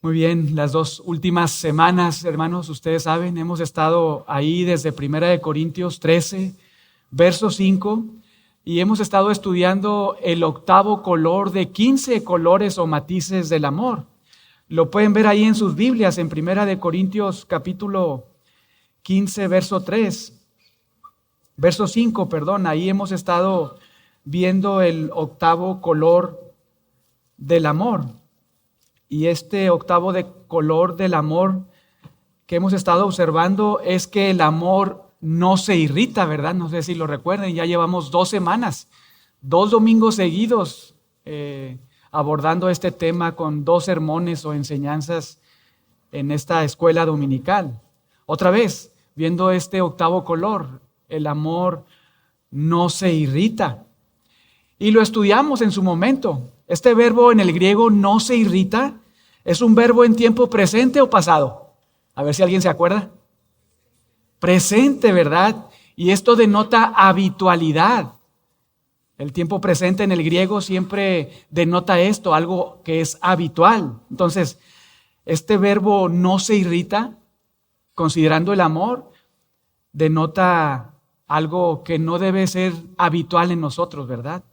Muy bien, las 2 últimas semanas, hermanos, ustedes saben, hemos estado ahí desde 1 Corintios 13, verso 5, y hemos estado estudiando el octavo color de 15 colores o matices del amor. Lo pueden ver ahí en sus Biblias, en 1 Corintios capítulo 15, verso 5, ahí hemos estado viendo el octavo color del amor. Y este octavo color del amor que hemos estado observando es que el amor no se irrita, ¿verdad? No sé si lo recuerden, ya llevamos 2 semanas, 2 domingos seguidos abordando este tema con 2 sermones o enseñanzas en esta escuela dominical. Otra vez, viendo este octavo color, el amor no se irrita. Y lo estudiamos en su momento. Este verbo en el griego no se irrita, ¿es un verbo en tiempo presente o pasado? A ver si alguien se acuerda. Presente, ¿verdad? Y esto denota habitualidad. El tiempo presente en el griego siempre denota esto, algo que es habitual. Entonces, este verbo no se irrita, considerando el amor, denota algo que no debe ser habitual en nosotros, ¿verdad?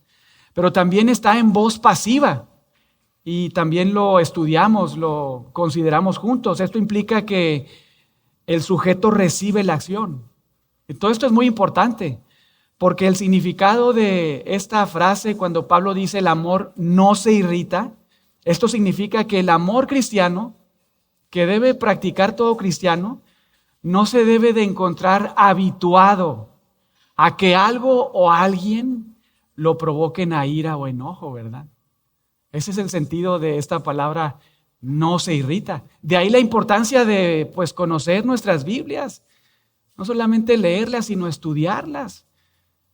Pero también está en voz pasiva y también lo estudiamos, lo consideramos juntos. Esto implica que el sujeto recibe la acción. Y todo esto es muy importante porque el significado de esta frase cuando Pablo dice el amor no se irrita, esto significa que el amor cristiano que debe practicar todo cristiano no se debe de encontrar habituado a que algo o alguien lo provoquen a ira o enojo, ¿verdad? Ese es el sentido de esta palabra, no se irrita. De ahí la importancia de, conocer nuestras Biblias. No solamente leerlas, sino estudiarlas.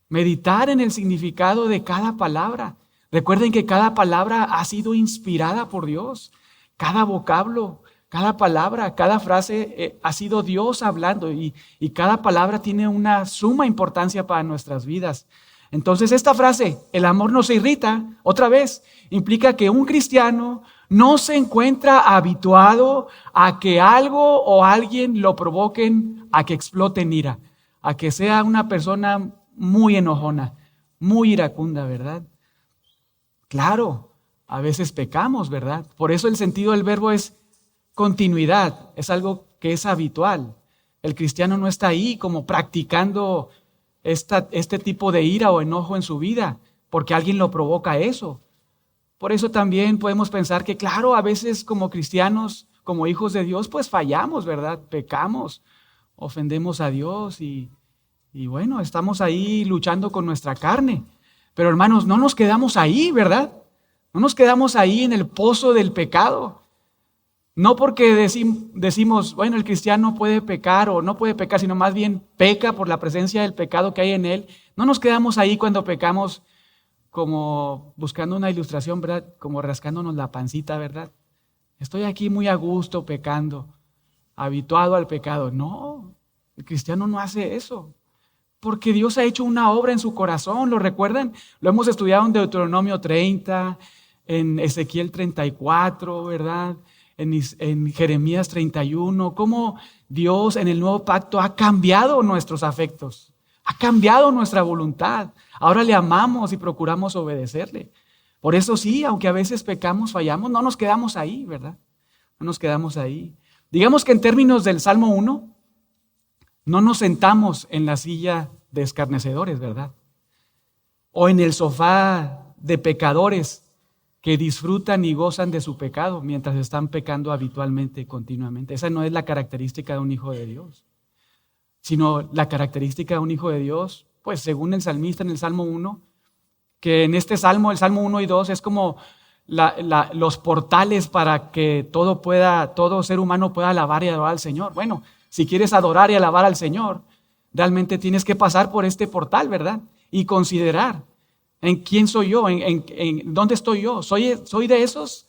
Meditar en el significado de cada palabra. Recuerden que cada palabra ha sido inspirada por Dios. Cada vocablo, cada palabra, cada frase ha sido Dios hablando y cada palabra tiene una suma importancia para nuestras vidas. Entonces esta frase, el amor no se irrita, otra vez, implica que un cristiano no se encuentra habituado a que algo o alguien lo provoquen a que explote en ira, a que sea una persona muy enojona, muy iracunda, ¿verdad? Claro, a veces pecamos, ¿verdad? Por eso el sentido del verbo es continuidad, es algo que es habitual. El cristiano no está ahí como practicando este tipo de ira o enojo en su vida, porque alguien lo provoca eso. Por eso también podemos pensar que, claro, a veces como cristianos, como hijos de Dios, fallamos, ¿verdad? Pecamos, ofendemos a Dios y bueno, estamos ahí luchando con nuestra carne. Pero hermanos, no nos quedamos ahí, ¿verdad? No nos quedamos ahí en el pozo del pecado. No porque decimos, bueno, el cristiano puede pecar o no puede pecar, sino más bien peca por la presencia del pecado que hay en él. No nos quedamos ahí cuando pecamos como buscando una ilustración, ¿verdad? Como rascándonos la pancita, ¿verdad? Estoy aquí muy a gusto pecando, habituado al pecado. No, el cristiano no hace eso. Porque Dios ha hecho una obra en su corazón, ¿lo recuerdan? Lo hemos estudiado en Deuteronomio 30, en Ezequiel 34, ¿verdad? En Jeremías 31, cómo Dios en el nuevo pacto ha cambiado nuestros afectos, ha cambiado nuestra voluntad. Ahora le amamos y procuramos obedecerle. Por eso sí, aunque a veces pecamos, fallamos, no nos quedamos ahí, ¿verdad? No nos quedamos ahí. Digamos que en términos del Salmo 1, no nos sentamos en la silla de escarnecedores, ¿verdad? O en el sofá de pecadores que disfrutan y gozan de su pecado mientras están pecando habitualmente, continuamente. Esa no es la característica de un hijo de Dios, sino la característica de un hijo de Dios, según el salmista en el Salmo 1, que en este Salmo, el Salmo 1 y 2, es como los portales para que todo ser humano pueda alabar y adorar al Señor. Bueno, si quieres adorar y alabar al Señor, realmente tienes que pasar por este portal, ¿verdad? Y considerar en quién soy yo, en dónde estoy yo. Soy de esos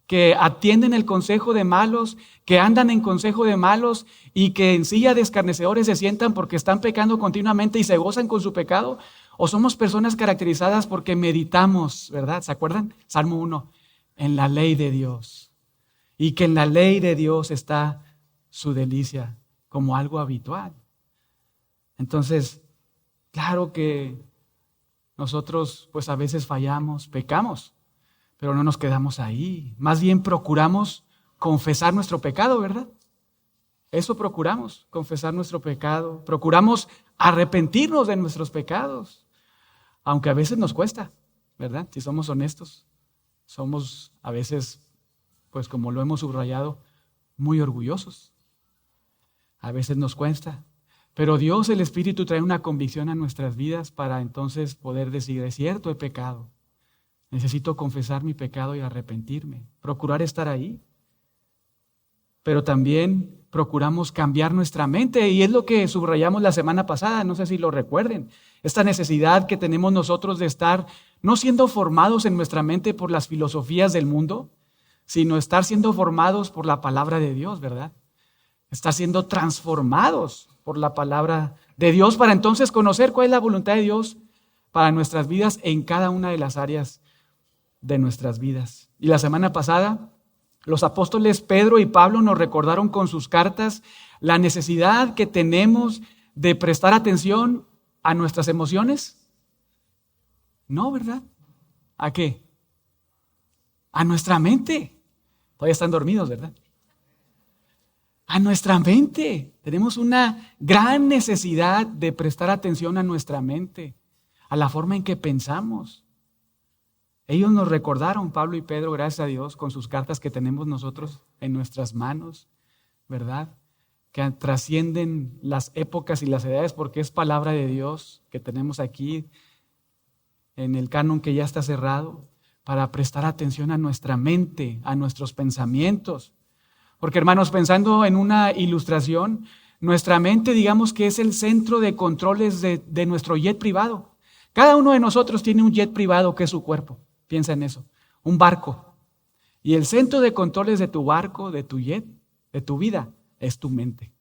que atienden el consejo de malos, que andan en consejo de malos y que en silla de escarnecedores se sientan porque están pecando continuamente y se gozan con su pecado. O somos personas caracterizadas porque meditamos, ¿verdad? ¿Se acuerdan? Salmo 1, en la ley de Dios. y que en la ley de Dios está su delicia como algo habitual. Entonces, claro que nosotros pues a veces fallamos, pecamos, pero no nos quedamos ahí. Más bien procuramos confesar nuestro pecado, ¿verdad? Eso procuramos, confesar nuestro pecado. Procuramos arrepentirnos de nuestros pecados, aunque a veces nos cuesta, ¿verdad? Si somos honestos, somos a veces, pues como lo hemos subrayado, muy orgullosos. A veces nos cuesta. Pero Dios, el Espíritu, trae una convicción a nuestras vidas para entonces poder decir, es cierto, he pecado. Necesito confesar mi pecado y arrepentirme. Procurar estar ahí. Pero también procuramos cambiar nuestra mente, y es lo que subrayamos la semana pasada, no sé si lo recuerden. Esta necesidad que tenemos nosotros de estar no siendo formados en nuestra mente por las filosofías del mundo, sino estar siendo formados por la palabra de Dios, ¿verdad? Estar siendo transformados por la palabra de Dios para entonces conocer cuál es la voluntad de Dios para nuestras vidas en cada una de las áreas de nuestras vidas. Y la semana pasada, los apóstoles Pedro y Pablo nos recordaron con sus cartas la necesidad que tenemos de prestar atención a nuestras emociones. No, ¿verdad? ¿A qué? A nuestra mente. Todavía están dormidos, ¿verdad? A nuestra mente. Tenemos una gran necesidad de prestar atención a nuestra mente, a la forma en que pensamos. Ellos nos recordaron, Pablo y Pedro, gracias a Dios, con sus cartas que tenemos nosotros en nuestras manos, ¿verdad? Que trascienden las épocas y las edades, porque es palabra de Dios que tenemos aquí en el canon que ya está cerrado, para prestar atención a nuestra mente, a nuestros pensamientos. Porque, hermanos, pensando en una ilustración, nuestra mente, digamos que es el centro de controles de nuestro jet privado. Cada uno de nosotros tiene un jet privado que es su cuerpo. Piensa en eso, un barco. Y el centro de controles de tu barco, de tu jet, de tu vida, es tu mente.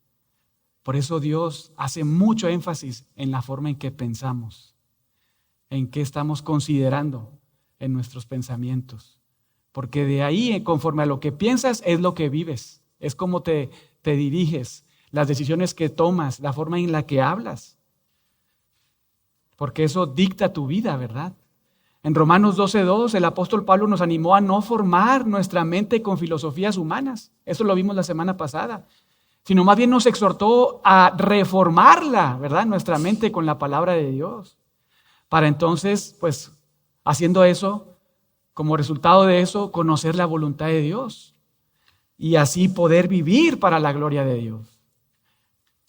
Por eso Dios hace mucho énfasis en la forma en que pensamos, en qué estamos considerando en nuestros pensamientos. Porque de ahí, conforme a lo que piensas, es lo que vives. Es como te diriges, las decisiones que tomas, la forma en la que hablas. Porque eso dicta tu vida, ¿verdad? En Romanos 12:2, el apóstol Pablo nos animó a no formar nuestra mente con filosofías humanas. Eso lo vimos la semana pasada. Sino más bien nos exhortó a reformarla, ¿verdad? Nuestra mente con la palabra de Dios. Para entonces, pues, haciendo eso, como resultado de eso, conocer la voluntad de Dios. Y así poder vivir para la gloria de Dios.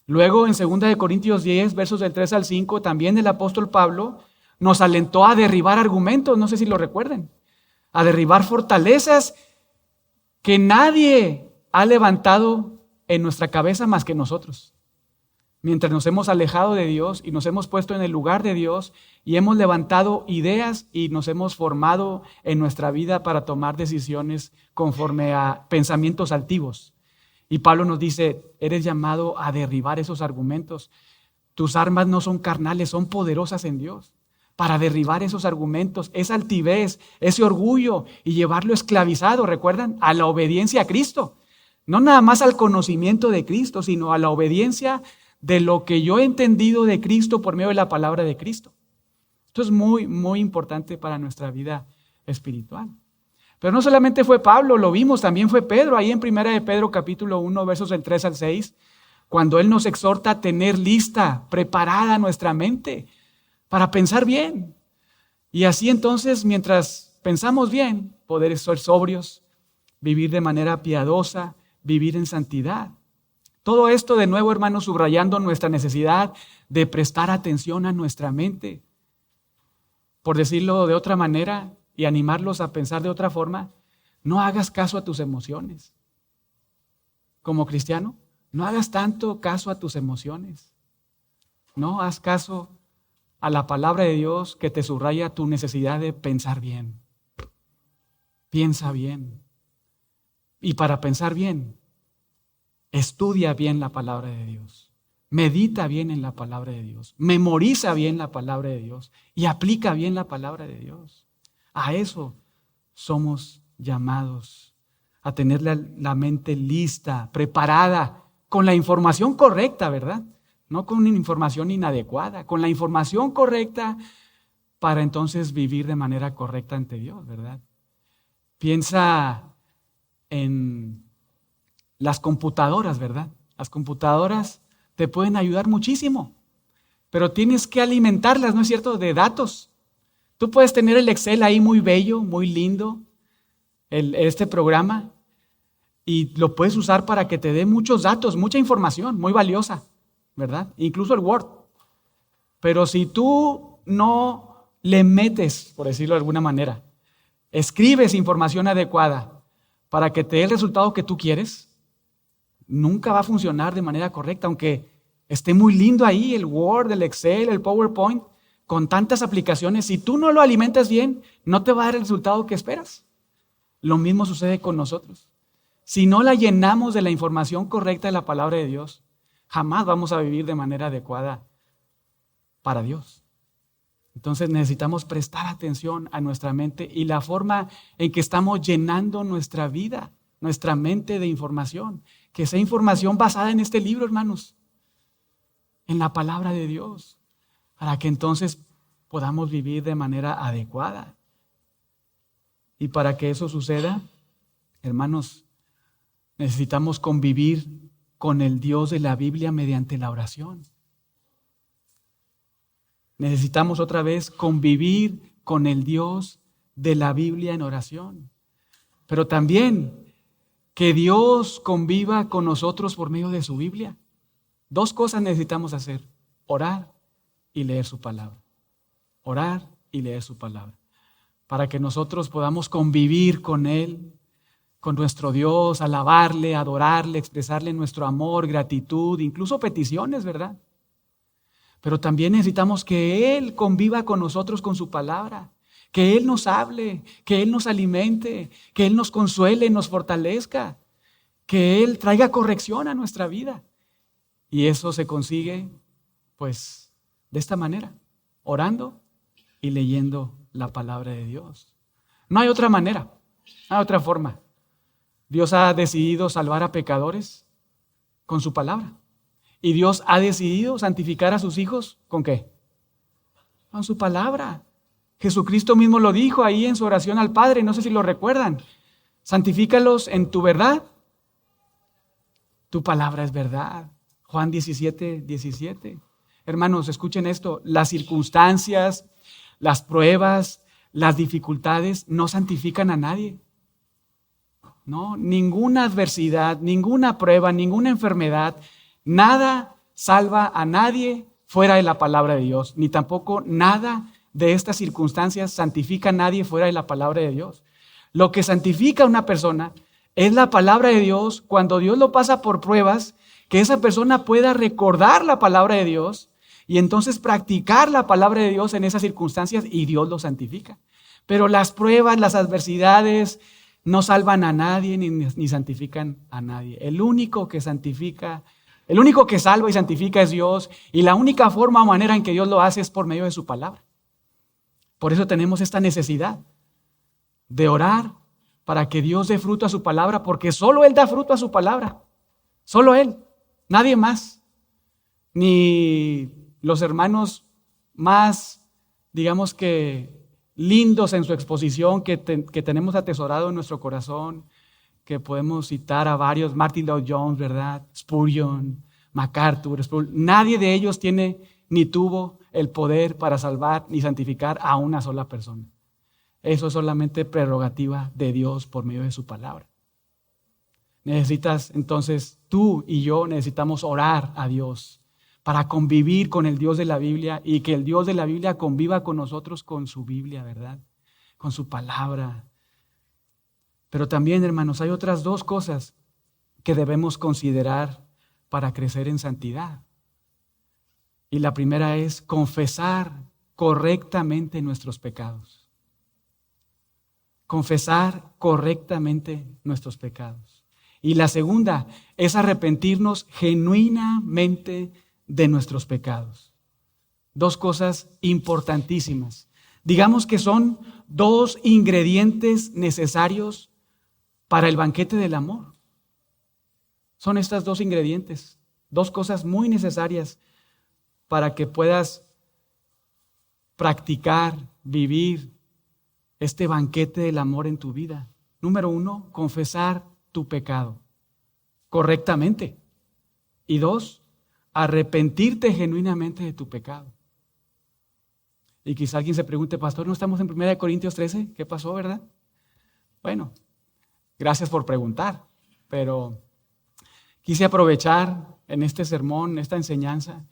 Luego, en 2 Corintios 10, versos del 3 al 5, también el apóstol Pablo nos alentó a derribar argumentos, no sé si lo recuerden, a derribar fortalezas que nadie ha levantado en nuestra cabeza más que nosotros. Mientras nos hemos alejado de Dios y nos hemos puesto en el lugar de Dios y hemos levantado ideas y nos hemos formado en nuestra vida para tomar decisiones conforme a pensamientos altivos. Y Pablo nos dice, eres llamado a derribar esos argumentos. Tus armas no son carnales, son poderosas en Dios. Para derribar esos argumentos, esa altivez, ese orgullo y llevarlo esclavizado, ¿recuerdan? A la obediencia a Cristo. No nada más al conocimiento de Cristo, sino a la obediencia de lo que yo he entendido de Cristo por medio de la palabra de Cristo. Esto es muy, muy importante para nuestra vida espiritual. Pero no solamente fue Pablo, lo vimos, también fue Pedro, ahí en 1 de Pedro capítulo 1, versos del 3 al 6, cuando él nos exhorta a tener lista, preparada nuestra mente para pensar bien. Y así entonces, mientras pensamos bien, poder ser sobrios, vivir de manera piadosa, vivir en santidad. Todo esto de nuevo, hermanos, subrayando nuestra necesidad de prestar atención a nuestra mente. Por decirlo de otra manera y animarlos a pensar de otra forma, no hagas caso a tus emociones. Como cristiano, no hagas tanto caso a tus emociones. No haz caso a la palabra de Dios que te subraya tu necesidad de pensar bien. Piensa bien. Y para pensar bien, estudia bien la palabra de Dios. Medita bien en la palabra de Dios. Memoriza bien la palabra de Dios. Y aplica bien la palabra de Dios. A eso somos llamados. a tener la mente lista, preparada, con la información correcta, ¿verdad? No con información inadecuada, con la información correcta para entonces vivir de manera correcta ante Dios, ¿verdad? Piensa en las computadoras, ¿verdad? Las computadoras te pueden ayudar muchísimo, pero tienes que alimentarlas, ¿no es cierto?, de datos. Tú puedes tener el Excel ahí muy bello, muy lindo, este programa, y lo puedes usar para que te dé muchos datos, mucha información, muy valiosa, ¿verdad? Incluso el Word. Pero si tú no le metes, por decirlo de alguna manera, escribes información adecuada para que te dé el resultado que tú quieres, nunca va a funcionar de manera correcta, aunque esté muy lindo ahí el Word, el Excel, el PowerPoint, con tantas aplicaciones. Si tú no lo alimentas bien, no te va a dar el resultado que esperas. Lo mismo sucede con nosotros. Si no la llenamos de la información correcta de la palabra de Dios, jamás vamos a vivir de manera adecuada para Dios. Entonces necesitamos prestar atención a nuestra mente y la forma en que estamos llenando nuestra vida, nuestra mente de información. Que sea información basada en este libro, hermanos, en la palabra de Dios, para que entonces podamos vivir de manera adecuada. Y para que eso suceda, hermanos, necesitamos convivir con el Dios de la Biblia mediante la oración. Necesitamos otra vez convivir con el Dios de la Biblia en oración. Pero también que Dios conviva con nosotros por medio de su Biblia. Dos cosas necesitamos hacer: orar y leer su palabra. Orar y leer su palabra. Para que nosotros podamos convivir con Él, con nuestro Dios, alabarle, adorarle, expresarle nuestro amor, gratitud, incluso peticiones, ¿verdad? Pero también necesitamos que Él conviva con nosotros con su palabra, que Él nos hable, que Él nos alimente, que Él nos consuele, nos fortalezca, que Él traiga corrección a nuestra vida. Y eso se consigue, pues, de esta manera, orando y leyendo la palabra de Dios. No hay otra manera, no hay otra forma. Dios ha decidido salvar a pecadores con su palabra. Y Dios ha decidido santificar a sus hijos ¿con qué? Con su palabra. Jesucristo mismo lo dijo ahí en su oración al Padre, no sé si lo recuerdan. Santifícalos en tu verdad. Tu palabra es verdad. Juan 17:17. Hermanos, escuchen esto. Las circunstancias, las pruebas, las dificultades no santifican a nadie. No, ninguna adversidad, ninguna prueba, ninguna enfermedad, nada salva a nadie fuera de la palabra de Dios, ni tampoco nada de estas circunstancias santifica a nadie fuera de la palabra de Dios. Lo que santifica a una persona es la palabra de Dios. Cuando Dios lo pasa por pruebas, que esa persona pueda recordar la palabra de Dios y entonces practicar la palabra de Dios en esas circunstancias, y Dios lo santifica. Pero las pruebas, las adversidades no salvan a nadie ni santifican a nadie. El único que santifica, el único que salva y santifica es Dios, y la única forma o manera en que Dios lo hace es por medio de su palabra. Por eso tenemos esta necesidad de orar para que Dios dé fruto a su palabra, porque solo Él da fruto a su palabra. Solo Él, nadie más. Ni los hermanos más, digamos que lindos en su exposición que tenemos atesorado en nuestro corazón, que podemos citar a varios, Martin Lloyd-Jones, ¿verdad? Spurgeon, MacArthur, nadie de ellos tiene ni tuvo el poder para salvar ni santificar a una sola persona. Eso es solamente prerrogativa de Dios por medio de su palabra. Necesitas, entonces, tú y yo necesitamos orar a Dios para convivir con el Dios de la Biblia, y que el Dios de la Biblia conviva con nosotros con su Biblia, ¿verdad? Con su palabra. Pero también, hermanos, hay otras dos cosas que debemos considerar para crecer en santidad. Y la primera es confesar correctamente nuestros pecados. Confesar correctamente nuestros pecados. Y la segunda es arrepentirnos genuinamente de nuestros pecados. Dos cosas importantísimas. Digamos que son dos ingredientes necesarios para el banquete del amor. Son estas dos ingredientes, dos cosas muy necesarias para que puedas practicar, vivir este banquete del amor en tu vida. Número 1, confesar tu pecado correctamente. Y 2, arrepentirte genuinamente de tu pecado. Y quizá alguien se pregunte, pastor, ¿no estamos en 1 Corintios 13? ¿Qué pasó, verdad? Bueno, gracias por preguntar, pero quise aprovechar en este sermón, esta enseñanza,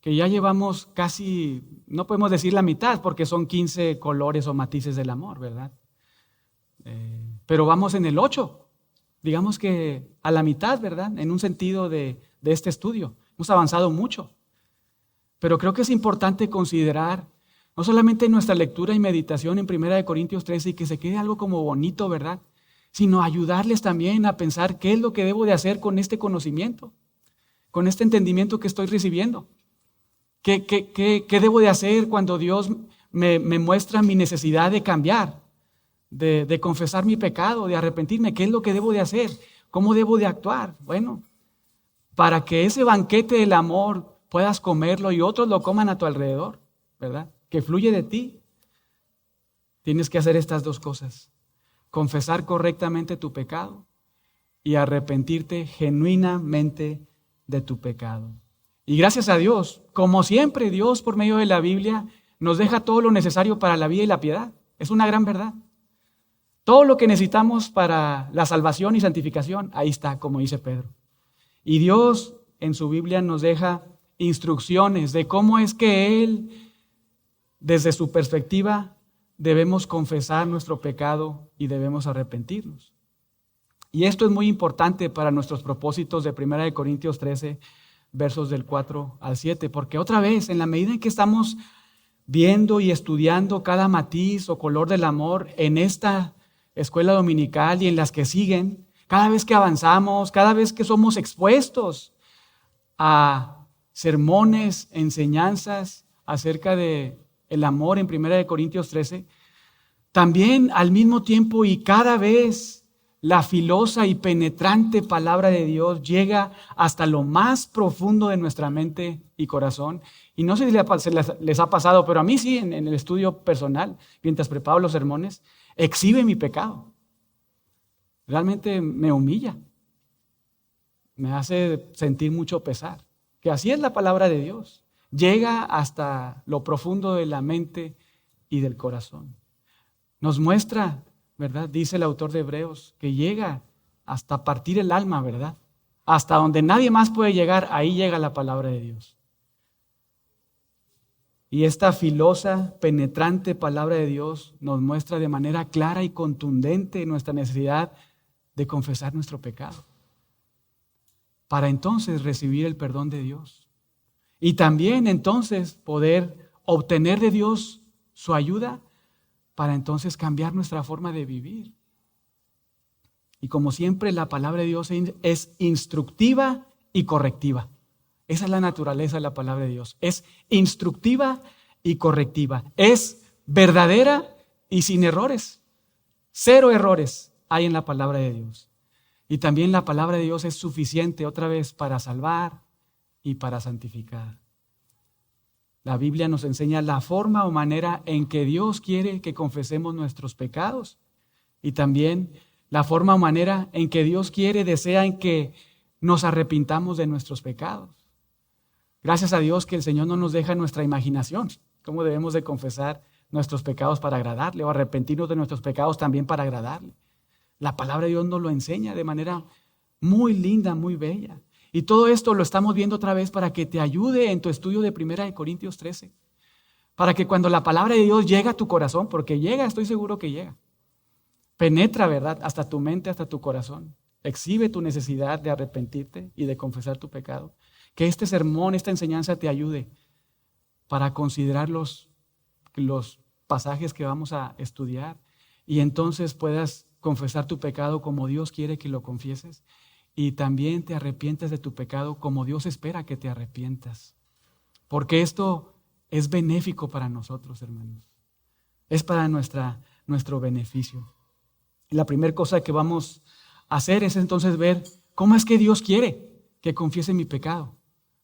que ya llevamos casi, no podemos decir la mitad, porque son 15 colores o matices del amor, ¿verdad? Pero vamos en el 8, digamos que a la mitad, ¿verdad? En un sentido de este estudio. Hemos avanzado mucho, pero creo que es importante considerar no solamente nuestra lectura y meditación en 1 Corintios 13 y que se quede algo como bonito, ¿verdad? Sino ayudarles también a pensar qué es lo que debo de hacer con este conocimiento, con este entendimiento que estoy recibiendo. ¿Qué debo de hacer cuando Dios me muestra mi necesidad de cambiar, de confesar mi pecado, de arrepentirme? ¿Qué es lo que debo de hacer? ¿Cómo debo de actuar? Bueno, para que ese banquete del amor puedas comerlo y otros lo coman a tu alrededor, ¿verdad? Que fluye de ti. Tienes que hacer estas dos cosas: confesar correctamente tu pecado y arrepentirte genuinamente de tu pecado. Y gracias a Dios, como siempre, Dios por medio de la Biblia nos deja todo lo necesario para la vida y la piedad. Es una gran verdad. Todo lo que necesitamos para la salvación y santificación, ahí está, como dice Pedro. Y Dios en su Biblia nos deja instrucciones de cómo es que Él, desde su perspectiva, debemos confesar nuestro pecado y debemos arrepentirnos. Y esto es muy importante para nuestros propósitos de 1 Corintios 13, versos del 4 al 7, porque otra vez, en la medida en que estamos viendo y estudiando cada matiz o color del amor en esta escuela dominical y en las que siguen, cada vez que avanzamos, cada vez que somos expuestos a sermones, enseñanzas acerca de el amor en 1 Corintios 13, también al mismo tiempo y cada vez la filosa y penetrante palabra de Dios llega hasta lo más profundo de nuestra mente y corazón. Y no sé si les ha pasado, pero a mí sí, en el estudio personal, mientras preparo los sermones, exhibe mi pecado. Realmente me humilla, me hace sentir mucho pesar. Que así es la palabra de Dios. Llega hasta lo profundo de la mente y del corazón. Nos muestra, ¿verdad? Dice el autor de Hebreos, que llega hasta partir el alma, ¿verdad? Hasta donde nadie más puede llegar, ahí llega la palabra de Dios. Y esta filosa, penetrante palabra de Dios nos muestra de manera clara y contundente nuestra necesidad de confesar nuestro pecado, para entonces recibir el perdón de Dios. Y también entonces poder obtener de Dios su ayuda para entonces cambiar nuestra forma de vivir. Y como siempre, la palabra de Dios es instructiva y correctiva. Esa es la naturaleza de la palabra de Dios. Es instructiva y correctiva. Es verdadera y sin errores. 0 errores hay en la palabra de Dios. Y también la palabra de Dios es suficiente otra vez para salvar y para santificar. La Biblia nos enseña la forma o manera en que Dios quiere que confesemos nuestros pecados y también la forma o manera en que Dios desea en que nos arrepintamos de nuestros pecados. Gracias a Dios que el Señor no nos deja nuestra imaginación, cómo debemos de confesar nuestros pecados para agradarle o arrepentirnos de nuestros pecados también para agradarle. La palabra de Dios nos lo enseña de manera muy linda, muy bella. Y todo esto lo estamos viendo otra vez para que te ayude en tu estudio de 1 Corintios 13. Para que cuando la palabra de Dios llega a tu corazón, porque llega, estoy seguro que llega, penetra, ¿verdad?, hasta tu mente, hasta tu corazón, exhibe tu necesidad de arrepentirte y de confesar tu pecado. Que este sermón, esta enseñanza te ayude para considerar los pasajes que vamos a estudiar y entonces puedas confesar tu pecado como Dios quiere que lo confieses. Y también te arrepientes de tu pecado como Dios espera que te arrepientas. Porque esto es benéfico para nosotros, hermanos. Es para nuestro beneficio. La primera cosa que vamos hacer es entonces ver cómo es que Dios quiere que confiese mi pecado.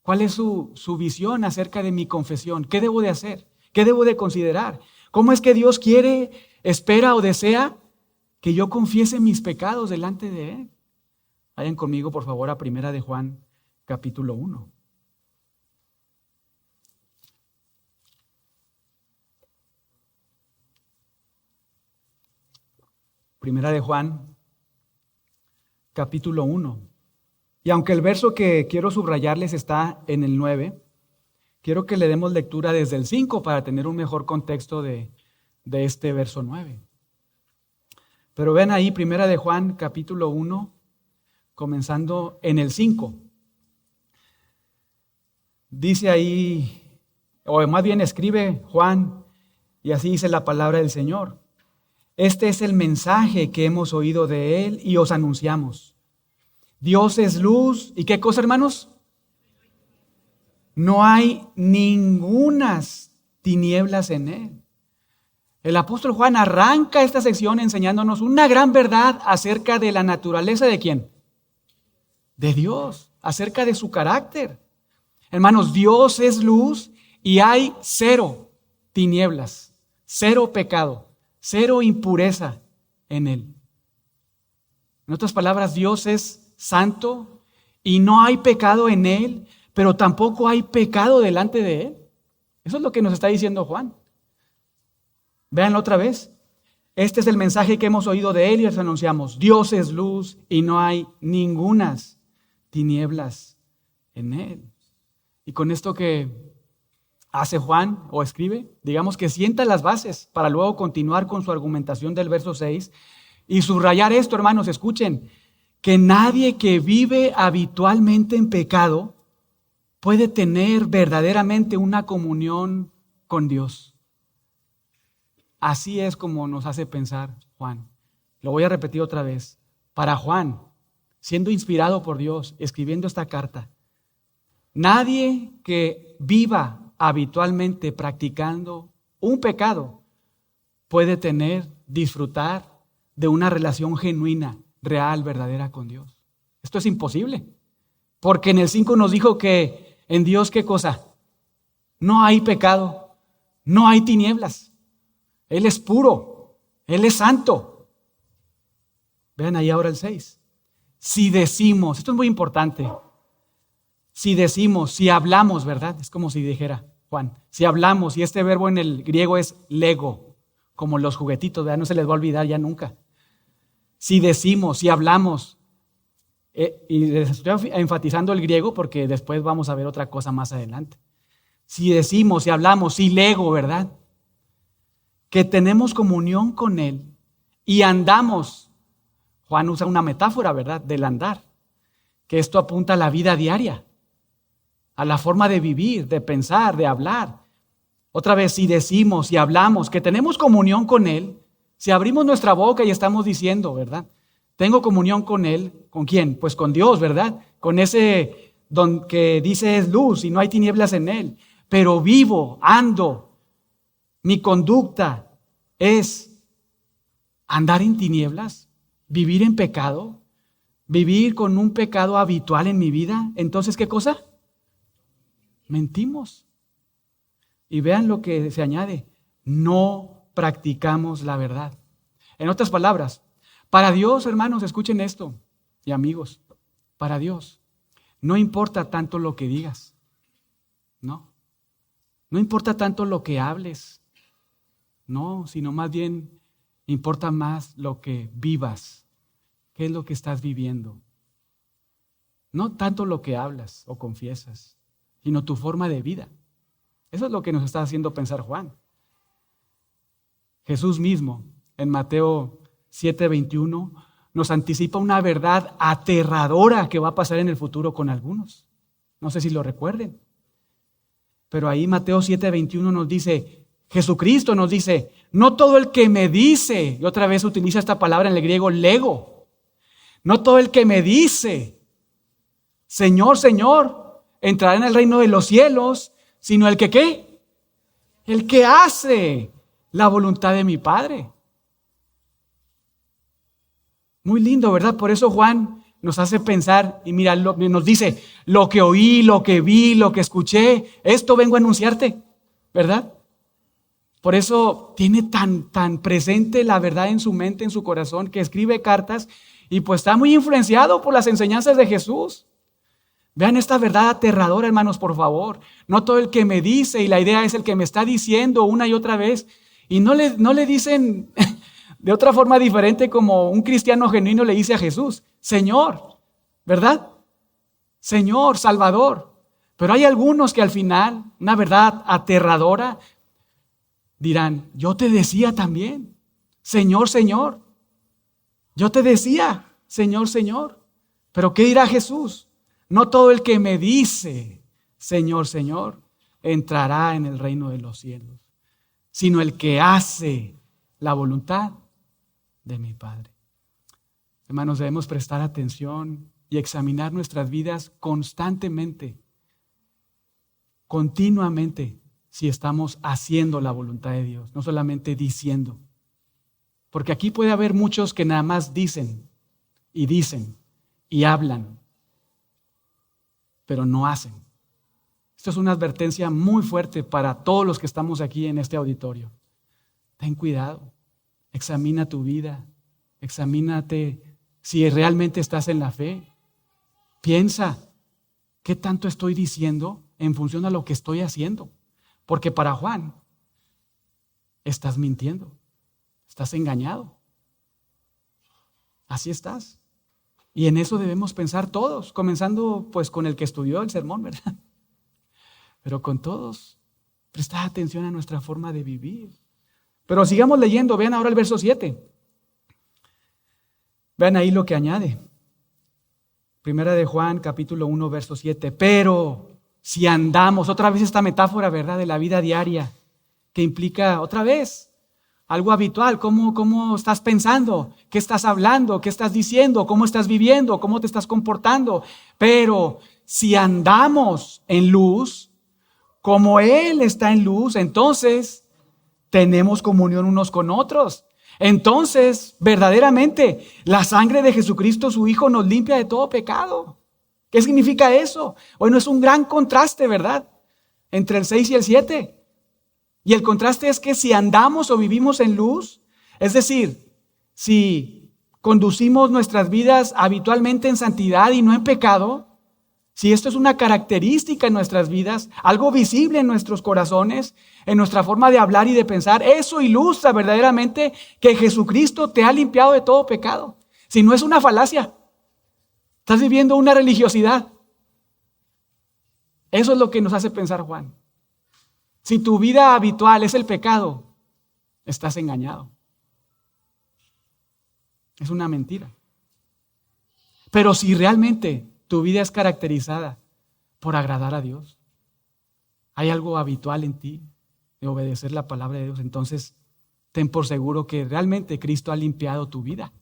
¿Cuál es su visión acerca de mi confesión? ¿Qué debo de hacer? ¿Qué debo de considerar? ¿Cómo es que Dios quiere, espera o desea que yo confiese mis pecados delante de Él? Vayan conmigo, por favor, a 1 de Juan, capítulo 1. Primera de Juan, capítulo 1. Y aunque el verso que quiero subrayarles está en el 9, quiero que le demos lectura desde el 5 para tener un mejor contexto de este verso 9. Pero ven ahí, Primera de Juan, capítulo 1, comenzando en el 5. Dice ahí, o más bien escribe Juan, y así dice la palabra del Señor. Este es el mensaje que hemos oído de Él y os anunciamos. Dios es luz. ¿Y qué cosa, hermanos? No hay ningunas tinieblas en Él. El apóstol Juan arranca esta sección enseñándonos una gran verdad acerca de la naturaleza de ¿quién? De Dios, acerca de su carácter. Hermanos, Dios es luz y hay cero tinieblas, cero pecado, cero impureza en Él. En otras palabras, Dios es santo y no hay pecado en Él, pero tampoco hay pecado delante de Él. Eso es lo que nos está diciendo Juan. Véanlo otra vez. Este es el mensaje que hemos oído de Él y os anunciamos. Dios es luz y no hay ningunas tinieblas en Él. Y con esto que hace Juan o escribe, digamos que sienta las bases para luego continuar con su argumentación del verso 6 y subrayar esto, hermanos, escuchen, que nadie que vive habitualmente en pecado puede tener verdaderamente una comunión con Dios. Así es como nos hace pensar Juan. Lo voy a repetir otra vez. Para Juan, siendo inspirado por Dios, escribiendo esta carta, nadie que viva habitualmente practicando un pecado puede disfrutar de una relación genuina, real, verdadera con Dios. Esto es imposible, porque en el 5 nos dijo que en Dios, ¿qué cosa? No hay pecado, no hay tinieblas. Él es puro, Él es santo. Vean ahí ahora el 6. Si decimos, esto es muy importante, si hablamos, ¿verdad? Es como si dijera Juan, si hablamos, y este verbo en el griego es lego, como los juguetitos, ¿verdad? No se les va a olvidar ya nunca. Si decimos, si hablamos, y les estoy enfatizando el griego porque después vamos a ver otra cosa más adelante. Si decimos, si hablamos, si lego, ¿verdad? Que tenemos comunión con Él y andamos. Juan usa una metáfora, ¿verdad? Del andar. Que esto apunta a la vida diaria, a la forma de vivir, de pensar, de hablar. Otra vez, si decimos, si hablamos, que tenemos comunión con Él, si abrimos nuestra boca y estamos diciendo, ¿verdad? Tengo comunión con Él, ¿con quién? Pues con Dios, ¿verdad? Con ese don que dice es luz y no hay tinieblas en Él. Pero vivo, ando. Mi conducta es andar en tinieblas, vivir en pecado, vivir con un pecado habitual en mi vida. Entonces, ¿qué cosa? Mentimos. Y vean lo que se añade. No practicamos la verdad. En otras palabras, para Dios, hermanos, escuchen esto, y amigos, para Dios no importa tanto lo que digas, no importa tanto lo que hables, no, sino más bien importa más lo que vivas. ¿Qué es lo que estás viviendo? No tanto lo que hablas o confiesas, sino tu forma de vida. Eso es lo que nos está haciendo pensar Juan. Jesús mismo, en Mateo 7:21, nos anticipa una verdad aterradora que va a pasar en el futuro con algunos. No sé si lo recuerden. Pero ahí Mateo 7:21 nos dice, Jesucristo nos dice, no todo el que me dice, y otra vez utiliza esta palabra en el griego lego, no todo el que me dice, Señor, Señor, entrará en el reino de los cielos, sino el que ¿qué? El que hace la voluntad de mi Padre. Muy lindo, ¿verdad? Por eso Juan nos hace pensar y mira, nos dice, lo que oí, lo que vi, lo que escuché, esto vengo a anunciarte, ¿verdad? Por eso tiene tan presente la verdad en su mente, en su corazón, que escribe cartas y pues está muy influenciado por las enseñanzas de Jesús. Vean esta verdad aterradora, hermanos, por favor. No todo el que me dice, y la idea es el que me está diciendo una y otra vez, y no le dicen de otra forma diferente como un cristiano genuino le dice a Jesús, Señor, ¿verdad? Señor, Salvador. Pero hay algunos que al final, una verdad aterradora, dirán, yo te decía también, Señor, Señor. Yo te decía, Señor, Señor. Pero ¿qué dirá Jesús? No todo el que me dice, Señor, Señor, entrará en el reino de los cielos, sino el que hace la voluntad de mi Padre. Hermanos, debemos prestar atención y examinar nuestras vidas constantemente, continuamente, si estamos haciendo la voluntad de Dios, no solamente diciendo. Porque aquí puede haber muchos que nada más dicen y hablan, pero no hacen. Esto es una advertencia muy fuerte para todos los que estamos aquí en este auditorio. Ten cuidado, examina tu vida, examínate si realmente estás en la fe. Piensa, ¿qué tanto estoy diciendo en función a lo que estoy haciendo? Porque para Juan, estás mintiendo, estás engañado. Así estás. Y en eso debemos pensar todos, comenzando pues con el que estudió el sermón, ¿verdad? Pero con todos, prestar atención a nuestra forma de vivir. Pero sigamos leyendo, vean ahora el verso 7. Vean ahí lo que añade. Primera de Juan, capítulo 1, verso 7. Pero si andamos, otra vez esta metáfora, ¿verdad? De la vida diaria, que implica otra vez algo habitual. ¿Cómo estás pensando? ¿Qué estás hablando? ¿Qué estás diciendo? ¿Cómo estás viviendo? ¿Cómo te estás comportando? Pero si andamos en luz, como Él está en luz, entonces tenemos comunión unos con otros. Entonces, verdaderamente, la sangre de Jesucristo, su Hijo, nos limpia de todo pecado. ¿Qué significa eso? Bueno, es un gran contraste, ¿verdad? Entre el 6 y el 7. Y el contraste es que si andamos o vivimos en luz, es decir, si conducimos nuestras vidas habitualmente en santidad y no en pecado, si esto es una característica en nuestras vidas, algo visible en nuestros corazones, en nuestra forma de hablar y de pensar, eso ilustra verdaderamente que Jesucristo te ha limpiado de todo pecado. Si no es una falacia, estás viviendo una religiosidad. Eso es lo que nos hace pensar Juan. Si tu vida habitual es el pecado, estás engañado. Es una mentira. Pero si realmente tu vida es caracterizada por agradar a Dios, hay algo habitual en ti de obedecer la palabra de Dios, entonces ten por seguro que realmente Cristo ha limpiado tu vida.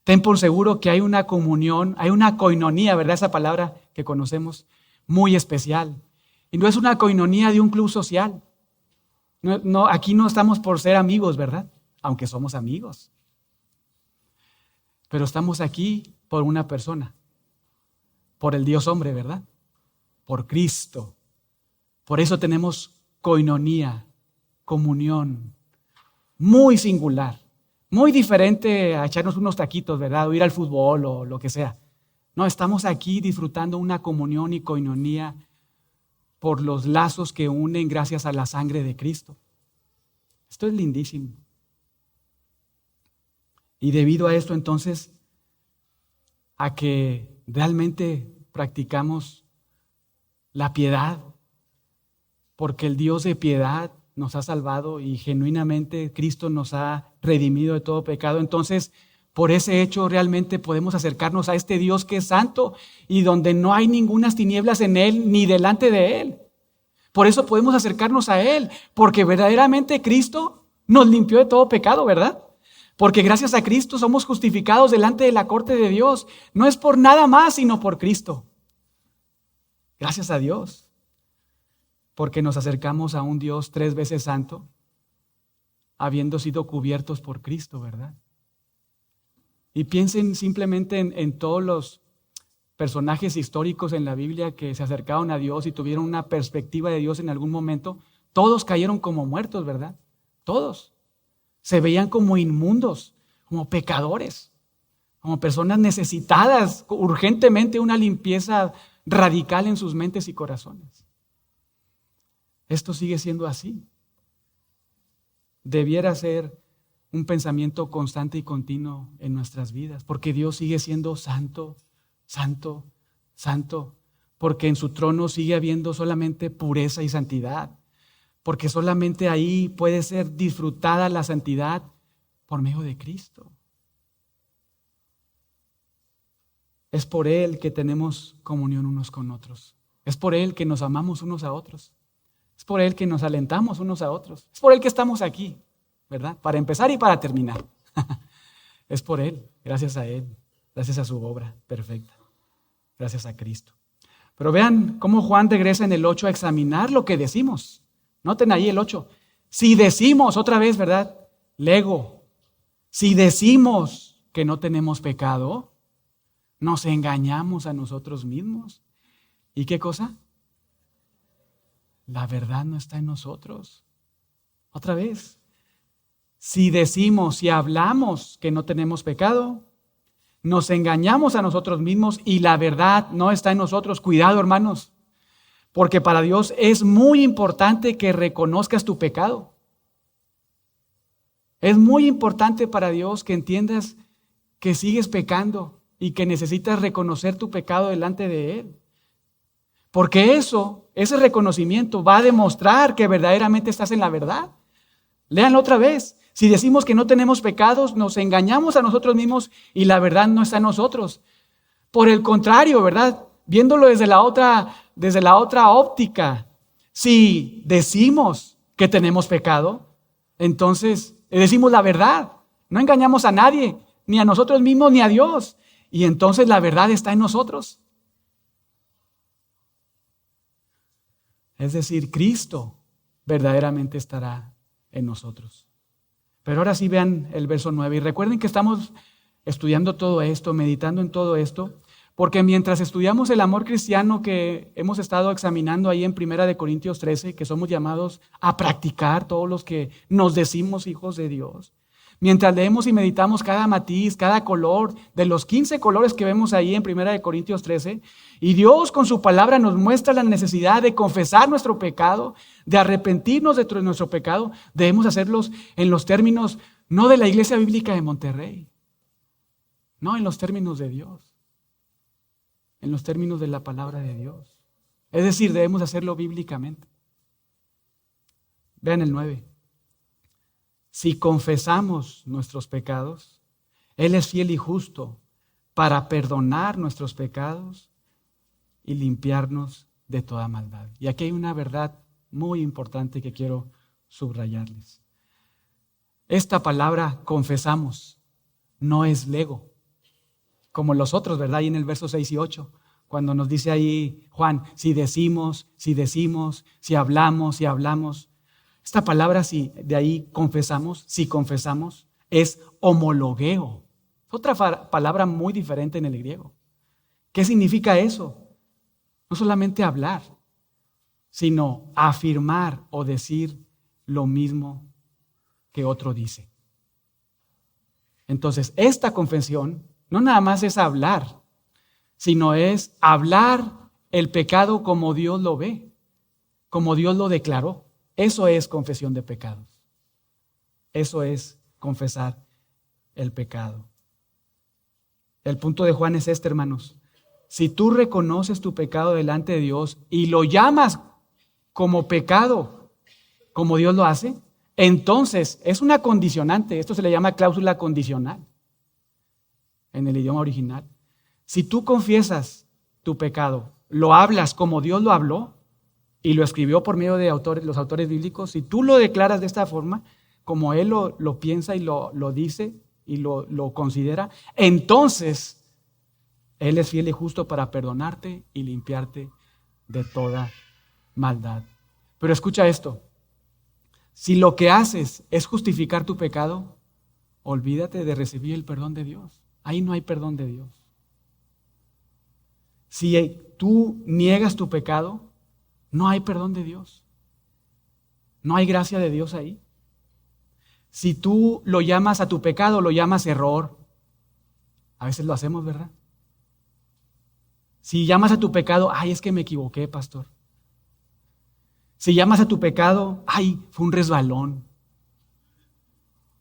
Ten por seguro que hay una comunión, hay una coinonía, ¿verdad? Esa palabra que conocemos, muy especial. Y no es una coinonía de un club social. No, aquí no estamos por ser amigos, ¿verdad? Aunque somos amigos. Pero estamos aquí por una persona. Por el Dios hombre, ¿verdad? Por Cristo. Por eso tenemos coinonía, comunión, muy singular, muy diferente a echarnos unos taquitos, ¿verdad? O ir al fútbol o lo que sea. No, estamos aquí disfrutando una comunión y coinonía por los lazos que unen gracias a la sangre de Cristo. Esto es lindísimo. Y debido a esto, entonces, a que realmente practicamos la piedad, porque el Dios de piedad nos ha salvado y genuinamente Cristo nos ha redimido de todo pecado. Entonces, por ese hecho realmente podemos acercarnos a este Dios que es santo y donde no hay ningunas tinieblas en Él ni delante de Él. Por eso podemos acercarnos a Él, porque verdaderamente Cristo nos limpió de todo pecado, ¿verdad? Porque gracias a Cristo somos justificados delante de la corte de Dios. No es por nada más, sino por Cristo. Gracias a Dios. Porque nos acercamos a un Dios 3 veces santo, habiendo sido cubiertos por Cristo, ¿verdad? Y piensen simplemente en todos los personajes históricos en la Biblia que se acercaron a Dios y tuvieron una perspectiva de Dios en algún momento. Todos cayeron como muertos, ¿verdad? Todos. Se veían como inmundos, como pecadores, como personas necesitadas urgentemente una limpieza radical en sus mentes y corazones. Esto sigue siendo así. Debiera ser un pensamiento constante y continuo en nuestras vidas, porque Dios sigue siendo santo, santo, santo, porque en su trono sigue habiendo solamente pureza y santidad, porque solamente ahí puede ser disfrutada la santidad por medio de Cristo. Es por Él que tenemos comunión unos con otros. Es por Él que nos amamos unos a otros. Es por Él que nos alentamos unos a otros. Es por Él que estamos aquí, ¿verdad? Para empezar y para terminar. Es por Él, gracias a Él, gracias a su obra perfecta, gracias a Cristo. Pero vean cómo Juan regresa en el 8 a examinar lo que decimos. Noten ahí el 8. Si decimos, otra vez, ¿verdad? Lego. Si decimos que no tenemos pecado, nos engañamos a nosotros mismos. ¿Y qué cosa? La verdad no está en nosotros. Otra vez. Si decimos, si hablamos que no tenemos pecado, nos engañamos a nosotros mismos y la verdad no está en nosotros. Cuidado, hermanos, porque para Dios es muy importante que reconozcas tu pecado. Es muy importante para Dios que entiendas que sigues pecando y que necesitas reconocer tu pecado delante de Él. Porque ese reconocimiento va a demostrar que verdaderamente estás en la verdad. Léanlo otra vez. Si decimos que no tenemos pecados, nos engañamos a nosotros mismos y la verdad no está en nosotros. Por el contrario, ¿verdad? Viéndolo desde la otra óptica, si decimos que tenemos pecado, entonces decimos la verdad. No engañamos a nadie, ni a nosotros mismos, ni a Dios. Y entonces la verdad está en nosotros. Es decir, Cristo verdaderamente estará en nosotros. Pero ahora sí vean el verso 9 y recuerden que estamos estudiando todo esto, meditando en todo esto, porque mientras estudiamos el amor cristiano que hemos estado examinando ahí en 1 Corintios 13, que somos llamados a practicar todos los que nos decimos hijos de Dios, mientras leemos y meditamos cada matiz, cada color de los 15 colores que vemos ahí en 1 Corintios 13, y Dios con su palabra nos muestra la necesidad de confesar nuestro pecado, de arrepentirnos de nuestro pecado, debemos hacerlos en los términos no de la Iglesia Bíblica de Monterrey, no en los términos de Dios, en los términos de la palabra de Dios. Es decir, debemos hacerlo bíblicamente. Vean el 9. Si confesamos nuestros pecados, Él es fiel y justo para perdonar nuestros pecados y limpiarnos de toda maldad. Y aquí hay una verdad muy importante que quiero subrayarles. Esta palabra confesamos no es lego, como los otros, ¿verdad? Ahí en el verso 6 y 8, cuando nos dice ahí Juan, si decimos, si hablamos. Esta palabra, si de ahí confesamos, si confesamos, es homologueo. Es otra palabra muy diferente en el griego. ¿Qué significa eso? No solamente hablar, sino afirmar o decir lo mismo que otro dice. Entonces, esta confesión no nada más es hablar, sino es hablar el pecado como Dios lo ve, como Dios lo declaró. Eso es confesión de pecados. Eso es confesar el pecado. El punto de Juan es este, hermanos. Si tú reconoces tu pecado delante de Dios y lo llamas como pecado, como Dios lo hace, entonces es una condicionante. Esto se le llama cláusula condicional en el idioma original. Si tú confiesas tu pecado, lo hablas como Dios lo habló y lo escribió por medio de los autores bíblicos, si tú lo declaras de esta forma, como Él lo piensa y lo dice y lo considera, entonces Él es fiel y justo para perdonarte y limpiarte de toda maldad. Pero escucha esto, si lo que haces es justificar tu pecado, olvídate de recibir el perdón de Dios. ahí no hay perdón de Dios. Si tú niegas tu pecado, no hay perdón de Dios. No hay gracia de Dios ahí. Si tú lo llamas a tu pecado, lo llamas error. A veces lo hacemos, ¿verdad? Si llamas a tu pecado, ay, es que me equivoqué, pastor. Si llamas a tu pecado, ay, fue un resbalón.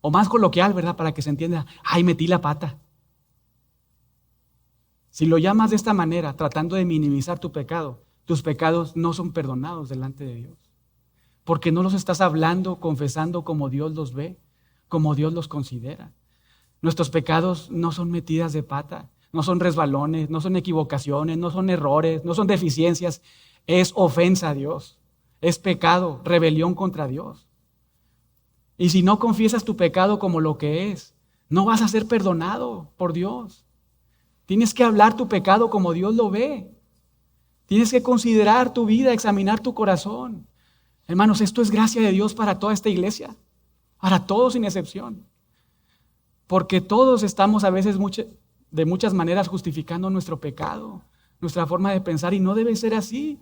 O más coloquial, ¿verdad? Para que se entienda, ay, metí la pata. Si lo llamas de esta manera, tratando de minimizar tu pecado, tus pecados no son perdonados delante de Dios. Porque no los estás hablando, confesando como Dios los ve, como Dios los considera. Nuestros pecados no son metidas de pata, no son resbalones, no son equivocaciones, no son errores, no son deficiencias. Es ofensa a Dios, es pecado, rebelión contra Dios. Y si no confiesas tu pecado como lo que es, no vas a ser perdonado por Dios. Tienes que hablar tu pecado como Dios lo ve. Tienes que considerar tu vida, examinar tu corazón. Hermanos, esto es gracia de Dios para toda esta iglesia, para todos sin excepción. Porque todos estamos a veces de muchas maneras justificando nuestro pecado, nuestra forma de pensar, y no debe ser así.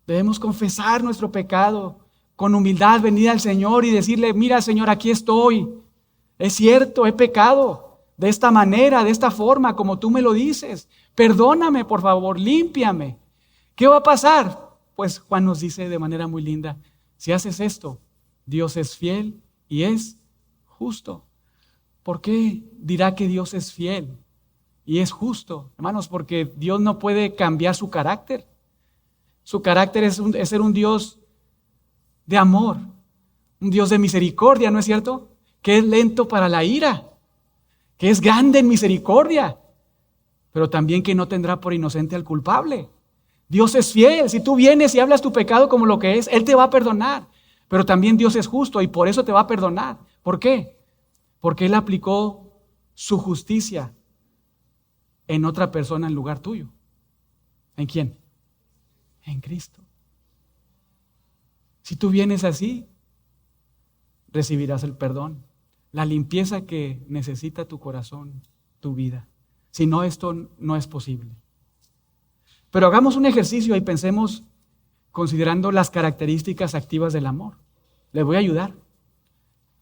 Debemos confesar nuestro pecado, con humildad venir al Señor y decirle, mira Señor, aquí estoy. Es cierto, he pecado. De esta manera, de esta forma, como tú me lo dices. Perdóname, por favor, límpiame. ¿Qué va a pasar? Pues Juan nos dice de manera muy linda, si haces esto, Dios es fiel y es justo. ¿Por qué dirá que Dios es fiel y es justo? Hermanos, porque Dios no puede cambiar su carácter. Su carácter es ser un Dios de amor, un Dios de misericordia, ¿no es cierto? Que es lento para la ira, que es grande en misericordia, pero también que no tendrá por inocente al culpable. Dios es fiel. Si tú vienes y hablas tu pecado como lo que es, Él te va a perdonar. Pero también Dios es justo y por eso te va a perdonar. ¿Por qué? Porque Él aplicó su justicia en otra persona en lugar tuyo. ¿En quién? En Cristo. Si tú vienes así, recibirás el perdón, la limpieza que necesita tu corazón, tu vida. Si no, esto no es posible. Pero hagamos un ejercicio y pensemos considerando las características activas del amor. Les voy a ayudar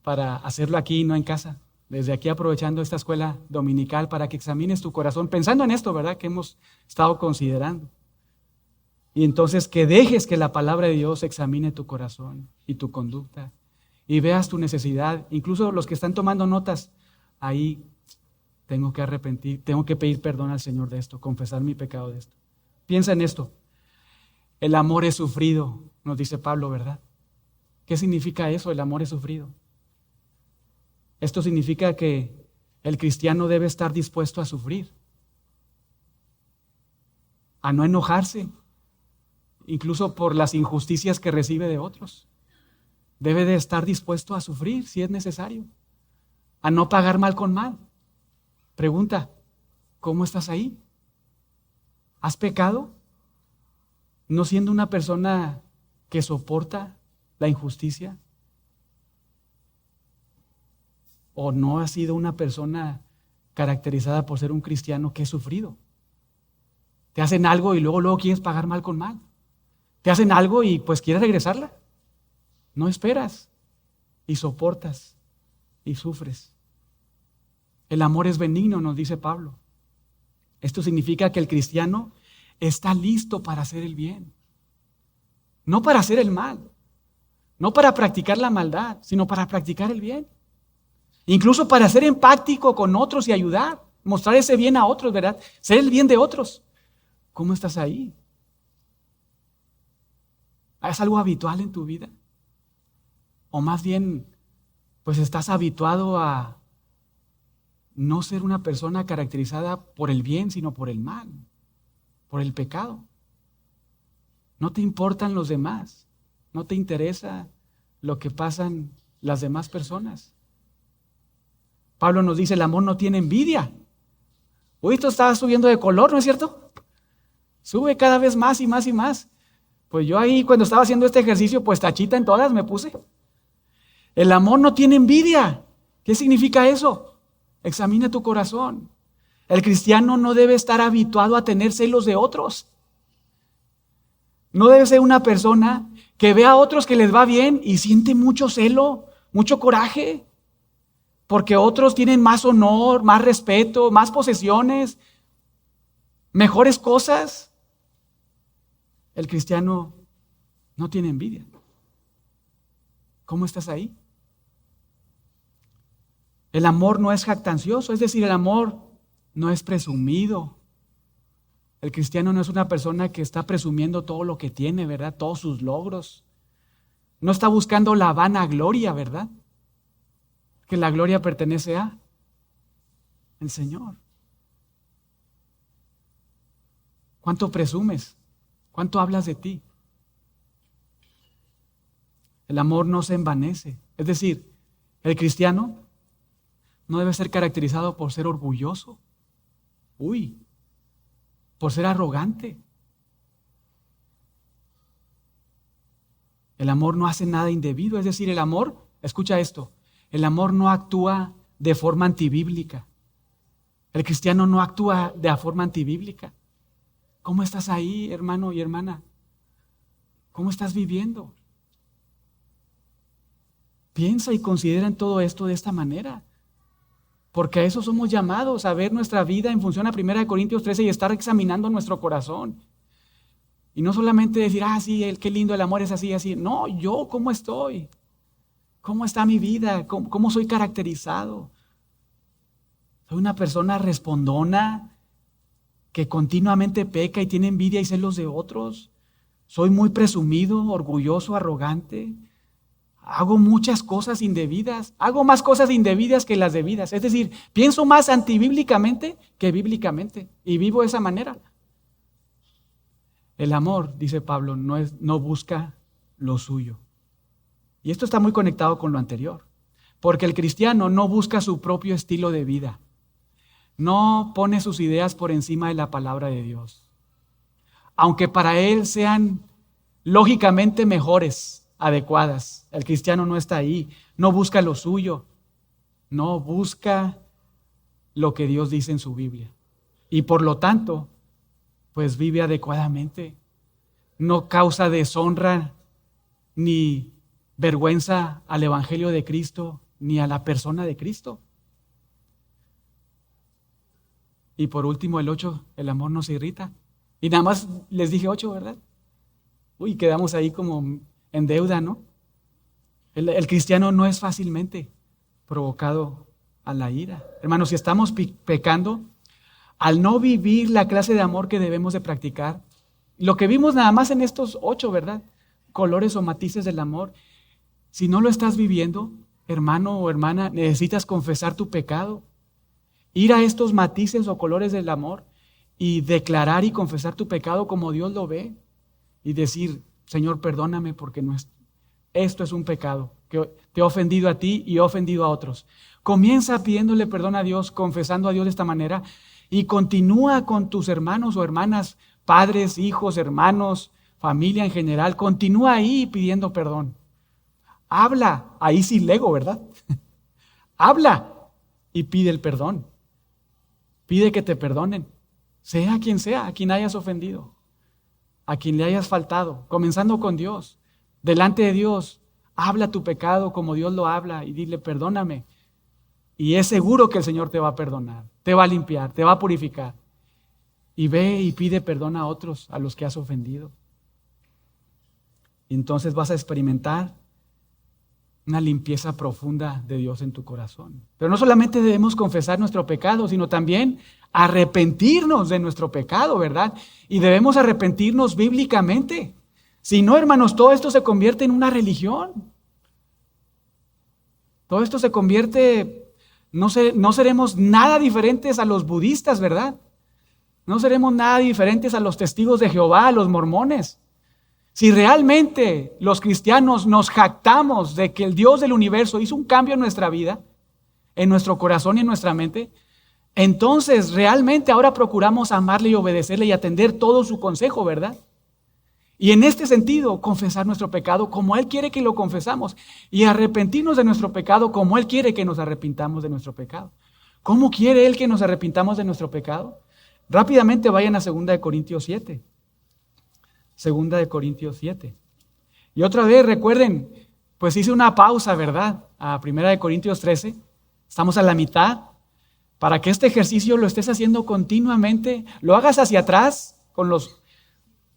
para hacerlo aquí y no en casa. Desde aquí aprovechando esta escuela dominical para que examines tu corazón, pensando en esto, ¿verdad? Que hemos estado considerando. Y entonces que dejes que la palabra de Dios examine tu corazón y tu conducta. Y veas tu necesidad, incluso los que están tomando notas, ahí tengo que arrepentir, tengo que pedir perdón al Señor de esto, confesar mi pecado de esto. Piensa en esto, el amor es sufrido, nos dice Pablo, ¿verdad? ¿Qué significa eso, el amor es sufrido? Esto significa que el cristiano debe estar dispuesto a sufrir, a no enojarse, incluso por las injusticias que recibe de otros. Debe de estar dispuesto a sufrir si es necesario, a no pagar mal con mal. Pregunta, ¿cómo estás ahí? ¿Has pecado? ¿No siendo una persona que soporta la injusticia? ¿O no has sido una persona caracterizada por ser un cristiano que ha sufrido? Te hacen algo y luego quieres pagar mal con mal. Te hacen algo y pues quieres regresarla. No esperas y soportas y sufres. El amor es benigno, nos dice Pablo. Esto significa que el cristiano está listo para hacer el bien, no para hacer el mal, no para practicar la maldad, sino para practicar el bien. Incluso para ser empático con otros y ayudar, mostrar ese bien a otros, ¿verdad? Ser el bien de otros. ¿Cómo estás ahí? ¿Es algo habitual en tu vida? O más bien, pues estás habituado a no ser una persona caracterizada por el bien, sino por el mal, por el pecado. No te importan los demás, no te interesa lo que pasan las demás personas. Pablo nos dice, el amor no tiene envidia. Uy, esto está subiendo de color, ¿no es cierto? Sube cada vez más y más y más. Pues yo ahí cuando estaba haciendo este ejercicio, pues tachita en todas me puse. El amor no tiene envidia. ¿Qué significa eso? Examina tu corazón. El cristiano no debe estar habituado a tener celos de otros. No debe ser una persona que ve a otros que les va bien y siente mucho celo, mucho coraje, porque otros tienen más honor, más respeto, más posesiones, mejores cosas. El cristiano no tiene envidia. ¿Cómo estás ahí? El amor no es jactancioso, es decir, el amor no es presumido. El cristiano no es una persona que está presumiendo todo lo que tiene, ¿verdad? Todos sus logros. No está buscando la vanagloria, ¿verdad? Que la gloria pertenece a el Señor. ¿Cuánto presumes? ¿Cuánto hablas de ti? El amor no se envanece. Es decir, el cristiano no debe ser caracterizado por ser orgulloso. Por ser arrogante. El amor no hace nada indebido. Es decir, el amor, escucha esto, el amor no actúa de forma antibíblica. El cristiano no actúa de forma antibíblica. ¿Cómo estás ahí, hermano y hermana? ¿Cómo estás viviendo? Piensa y considera en todo esto de esta manera. Porque a eso somos llamados, a ver nuestra vida en función a 1 Corintios 13 y estar examinando nuestro corazón. Y no solamente decir, sí, qué lindo el amor es así, así. No, yo, ¿cómo estoy? ¿Cómo está mi vida? ¿Cómo soy caracterizado? ¿Soy una persona respondona que continuamente peca y tiene envidia y celos de otros? ¿Soy muy presumido, orgulloso, arrogante? Hago muchas cosas indebidas, hago más cosas indebidas que las debidas. Es decir, pienso más antibíblicamente que bíblicamente y vivo de esa manera. El amor, dice Pablo, no busca lo suyo. Y esto está muy conectado con lo anterior, porque el cristiano no busca su propio estilo de vida, no pone sus ideas por encima de la palabra de Dios, aunque para él sean lógicamente mejores, adecuadas. El cristiano no está ahí, no busca lo suyo, no busca lo que Dios dice en su Biblia. Y por lo tanto, pues vive adecuadamente. No causa deshonra ni vergüenza al Evangelio de Cristo, ni a la persona de Cristo. Y por último, el 8, el amor no se irrita. Y nada más les dije 8, ¿verdad? Quedamos ahí como en deuda, ¿no? El cristiano no es fácilmente provocado a la ira. Hermanos, si estamos pecando, al no vivir la clase de amor que debemos de practicar, lo que vimos nada más en estos 8, ¿verdad? Colores o matices del amor. Si no lo estás viviendo, hermano o hermana, necesitas confesar tu pecado, ir a estos matices o colores del amor y declarar y confesar tu pecado como Dios lo ve y decir, Señor, perdóname porque esto es un pecado, que te he ofendido a ti y he ofendido a otros. Comienza pidiéndole perdón a Dios, confesando a Dios de esta manera y continúa con tus hermanos o hermanas, padres, hijos, hermanos, familia en general. Continúa ahí pidiendo perdón. Habla, ahí sí lego, ¿verdad? Habla y pide el perdón. Pide que te perdonen, sea, a quien hayas ofendido, a quien le hayas faltado, comenzando con Dios. Delante de Dios, habla tu pecado como Dios lo habla y dile, perdóname. Y es seguro que el Señor te va a perdonar, te va a limpiar, te va a purificar. Y ve y pide perdón a otros, a los que has ofendido. Y entonces vas a experimentar una limpieza profunda de Dios en tu corazón. Pero no solamente debemos confesar nuestro pecado, sino también arrepentirnos de nuestro pecado, ¿verdad? Y debemos arrepentirnos bíblicamente. Si no, hermanos, todo esto se convierte en una religión. Todo esto se convierte, no seremos nada diferentes a los budistas, ¿verdad? No seremos nada diferentes a los testigos de Jehová, a los mormones. Si realmente los cristianos nos jactamos de que el Dios del universo hizo un cambio en nuestra vida, en nuestro corazón y en nuestra mente, entonces realmente ahora procuramos amarle y obedecerle y atender todo su consejo, ¿verdad? Y en este sentido, confesar nuestro pecado como Él quiere que lo confesamos y arrepentirnos de nuestro pecado como Él quiere que nos arrepintamos de nuestro pecado. ¿Cómo quiere Él que nos arrepintamos de nuestro pecado? Rápidamente vayan a 2 Corintios 7. 2 Corintios 7. Y otra vez recuerden, pues hice una pausa, ¿verdad? A 1 Corintios 13. Estamos a la mitad. Para que este ejercicio lo estés haciendo continuamente, lo hagas hacia atrás con los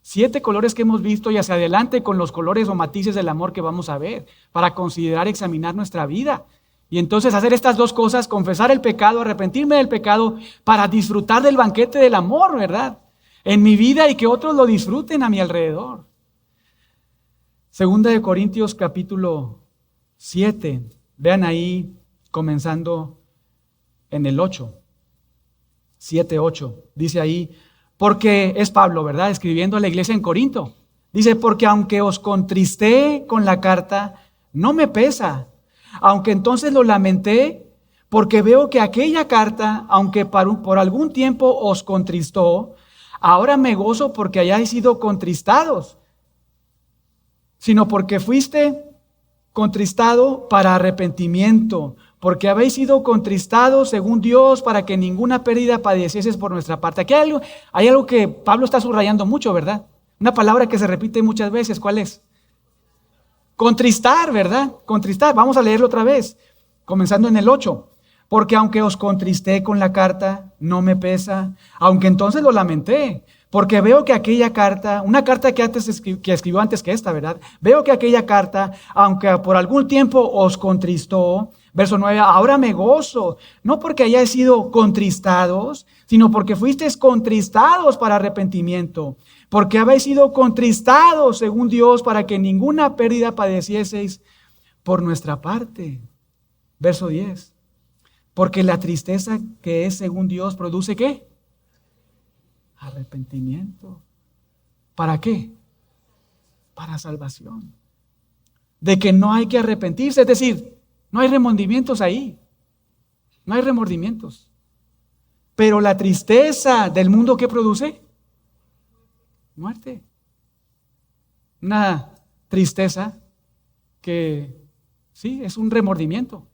7 colores que hemos visto y hacia adelante con los colores o matices del amor que vamos a ver, para considerar, examinar nuestra vida. Y entonces hacer estas dos cosas, confesar el pecado, arrepentirme del pecado, para disfrutar del banquete del amor, ¿verdad? En mi vida y que otros lo disfruten a mi alrededor. 2 Corintios capítulo 7, vean ahí comenzando en el 8, 7, 8, dice ahí, porque es Pablo, ¿verdad? Escribiendo a la iglesia en Corinto. Dice, porque aunque os contristé con la carta, no me pesa, aunque entonces lo lamenté, porque veo que aquella carta, aunque por algún tiempo os contristó, ahora me gozo porque hayáis sido contristados, sino porque fuiste contristado para arrepentimiento, porque habéis sido contristados según Dios para que ninguna pérdida padecieses por nuestra parte. Aquí hay algo que Pablo está subrayando mucho, ¿verdad? Una palabra que se repite muchas veces, ¿cuál es? Contristar, ¿verdad? Contristar. Vamos a leerlo otra vez, comenzando en el 8. Porque aunque os contristé con la carta, no me pesa, aunque entonces lo lamenté, porque veo que aquella carta, una carta que escribió antes que esta, ¿verdad? Veo que aquella carta, aunque por algún tiempo os contristó, verso 9, ahora me gozo, no porque hayáis sido contristados, sino porque fuisteis contristados para arrepentimiento, porque habéis sido contristados según Dios para que ninguna pérdida padecieseis por nuestra parte. Verso 10. Porque la tristeza que es según Dios produce ¿qué? Arrepentimiento. ¿Para qué? Para salvación. De que no hay que arrepentirse, es decir, no hay remordimientos ahí. No hay remordimientos. Pero la tristeza del mundo, ¿qué produce? Muerte. Una tristeza que sí, es un remordimiento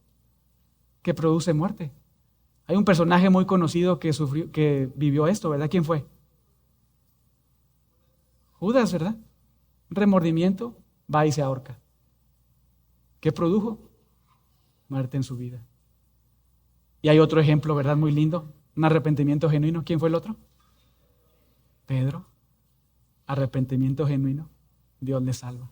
que produce muerte. Hay un personaje muy conocido que vivió esto, ¿verdad? ¿Quién fue? Judas, ¿verdad? Un remordimiento, va y se ahorca. ¿Qué produjo? Muerte en su vida. Y hay otro ejemplo, ¿verdad? Muy lindo, un arrepentimiento genuino. ¿Quién fue el otro? Pedro. Arrepentimiento genuino, Dios le salva.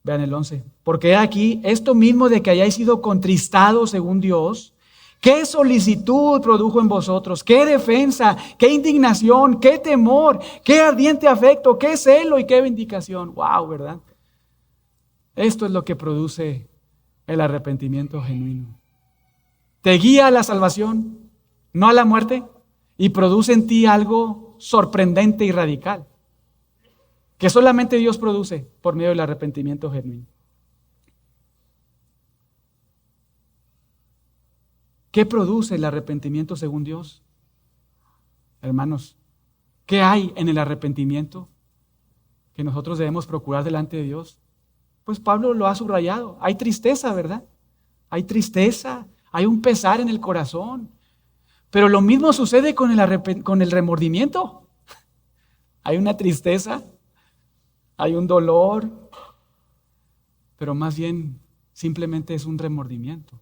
Vean el 11. Porque aquí, esto mismo de que hayáis sido contristados según Dios, qué solicitud produjo en vosotros, qué defensa, qué indignación, qué temor, qué ardiente afecto, qué celo y qué vindicación. Wow, ¿verdad? Esto es lo que produce el arrepentimiento genuino. Te guía a la salvación, no a la muerte, y produce en ti algo sorprendente y radical, que solamente Dios produce por medio del arrepentimiento genuino. ¿Qué produce el arrepentimiento según Dios? Hermanos, ¿qué hay en el arrepentimiento que nosotros debemos procurar delante de Dios? Pues Pablo lo ha subrayado. Hay tristeza, ¿verdad? Hay tristeza, hay un pesar en el corazón. Pero lo mismo sucede con el remordimiento. Hay una tristeza, hay un dolor, pero más bien simplemente es un remordimiento.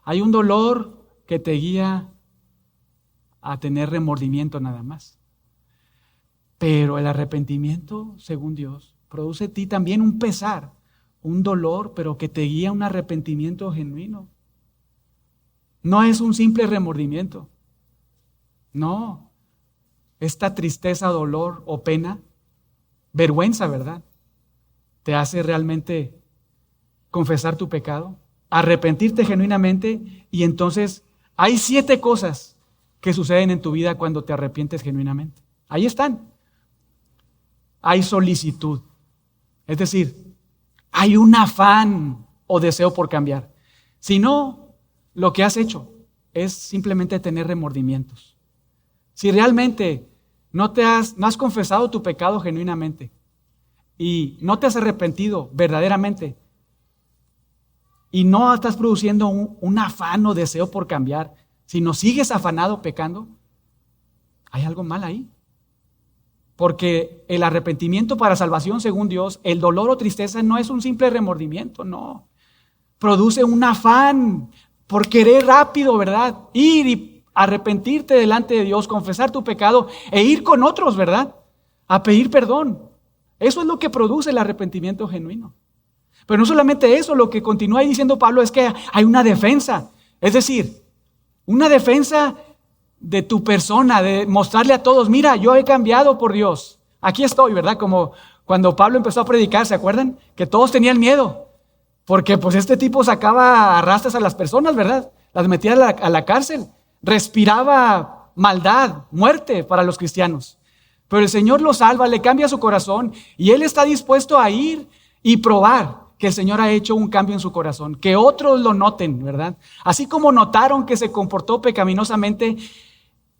Hay un dolor que te guía a tener remordimiento nada más. Pero el arrepentimiento, según Dios, produce en ti también un pesar, un dolor, pero que te guía a un arrepentimiento genuino. No es un simple remordimiento. No. Esta tristeza, dolor o pena, vergüenza, ¿verdad? Te hace realmente confesar tu pecado, arrepentirte genuinamente, y entonces hay 7 cosas que suceden en tu vida cuando te arrepientes genuinamente. Ahí están. Hay solicitud, es decir, hay un afán o deseo por cambiar. Si no, lo que has hecho es simplemente tener remordimientos. Si realmente no has confesado tu pecado genuinamente y no te has arrepentido verdaderamente, y no estás produciendo un afán o deseo por cambiar, sino sigues afanado pecando, hay algo mal ahí. Porque el arrepentimiento para salvación, según Dios, el dolor o tristeza no es un simple remordimiento, no. Produce un afán por querer rápido, ¿verdad? Ir y arrepentirte delante de Dios, confesar tu pecado e ir con otros, ¿verdad? A pedir perdón. Eso es lo que produce el arrepentimiento genuino. Pero no solamente eso, lo que continúa ahí diciendo Pablo es que hay una defensa. Es decir, una defensa de tu persona, de mostrarle a todos, mira, yo he cambiado por Dios. Aquí estoy, ¿verdad? Como cuando Pablo empezó a predicar, ¿se acuerdan? Que todos tenían miedo, porque pues este tipo sacaba a rastras a las personas, ¿verdad? Las metía a la cárcel, respiraba maldad, muerte para los cristianos. Pero el Señor lo salva, le cambia su corazón y él está dispuesto a ir y probar que el Señor ha hecho un cambio en su corazón, que otros lo noten, ¿verdad? Así como notaron que se comportó pecaminosamente,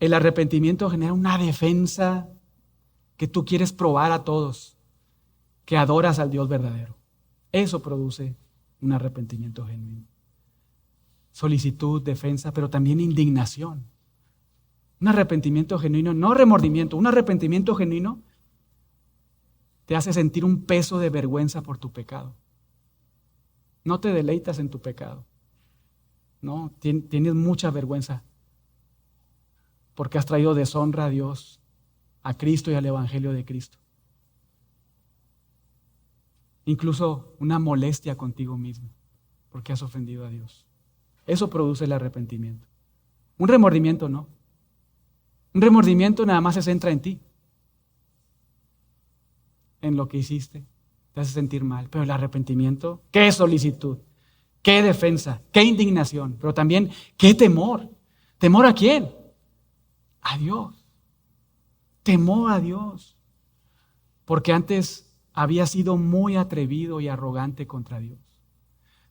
el arrepentimiento genera una defensa que tú quieres probar a todos, que adoras al Dios verdadero. Eso produce un arrepentimiento genuino. Solicitud, defensa, pero también indignación. Un arrepentimiento genuino, no remordimiento, un arrepentimiento genuino te hace sentir un peso de vergüenza por tu pecado. No te deleitas en tu pecado. No, tienes mucha vergüenza porque has traído deshonra a Dios, a Cristo y al Evangelio de Cristo. Incluso una molestia contigo mismo porque has ofendido a Dios. Eso produce el arrepentimiento. Un remordimiento no. Un remordimiento nada más se centra en ti, en lo que hiciste, te hace sentir mal. Pero el arrepentimiento, qué solicitud, qué defensa, qué indignación, pero también qué temor. ¿Temor a quién? A Dios. Temor a Dios. Porque antes había sido muy atrevido y arrogante contra Dios.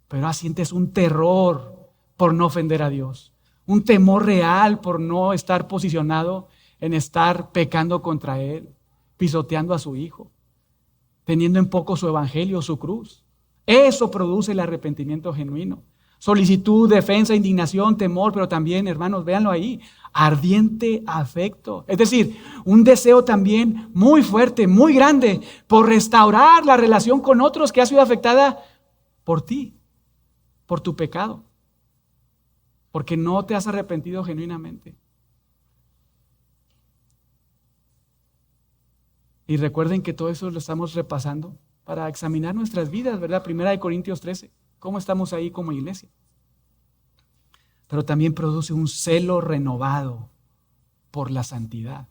Pero ahora sientes un terror por no ofender a Dios. Un temor real por no estar posicionado en estar pecando contra Él, pisoteando a su Hijo, teniendo en poco su evangelio, su cruz. Eso produce el arrepentimiento genuino. Solicitud, defensa, indignación, temor, pero también, hermanos, véanlo ahí, ardiente afecto. Es decir, un deseo también muy fuerte, muy grande, por restaurar la relación con otros que ha sido afectada por ti, por tu pecado, porque no te has arrepentido genuinamente. Y recuerden que todo eso lo estamos repasando para examinar nuestras vidas, ¿verdad? 1 Corintios 13. ¿Cómo estamos ahí como iglesia? Pero también produce un celo renovado por la santidad.